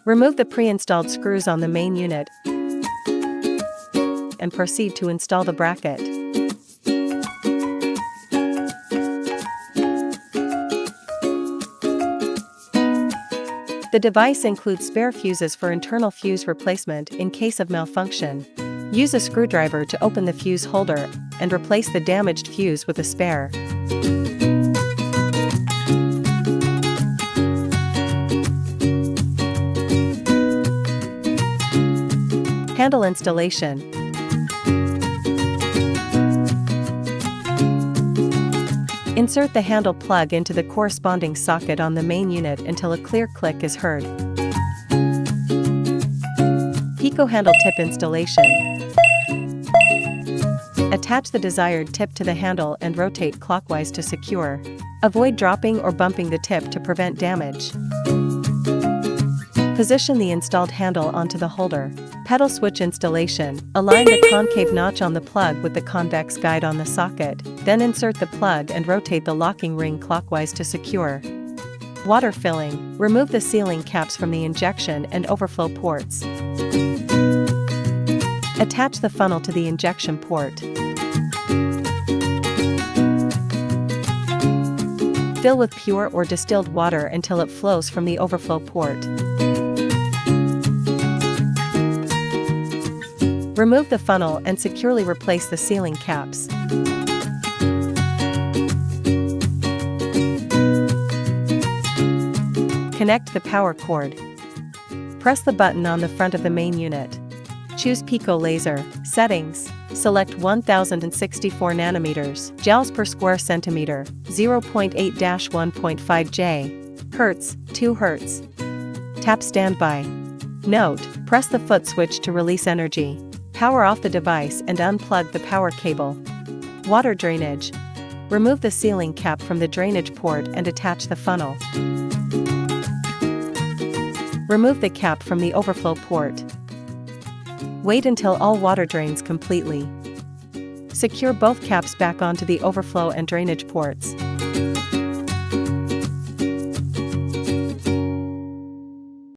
Remove the pre-installed screws on the main unit and proceed to install the bracket. The device includes spare fuses for internal fuse replacement in case of malfunction. Use a screwdriver to open the fuse holder and replace the damaged fuse with a spare. Handle installation. Insert the handle plug into the corresponding socket on the main unit until a clear click is heard. Pico handle tip installation. Attach the desired tip to the handle and rotate clockwise to secure. Avoid dropping or bumping the tip to prevent damage. Position the installed handle onto the holder. Pedal switch installation. Align the concave notch on the plug with the convex guide on the socket, then insert the plug and rotate the locking ring clockwise to secure. Water filling. Remove the sealing caps from the injection and overflow ports. Attach the funnel to the injection port. Fill with pure or distilled water until it flows from the overflow port. Remove the funnel and securely replace the sealing caps. Connect the power cord. Press the button on the front of the main unit. Choose Pico laser. Settings. Select 1064 nanometers, joules per square centimeter, 0.8-1.5 J. Hertz, 2 Hz. Tap standby. Note, press the foot switch to release energy. Power off the device and unplug the power cable. Water drainage. Remove the sealing cap from the drainage port and attach the funnel. Remove the cap from the overflow port. Wait until all water drains completely. Secure both caps back onto the overflow and drainage ports.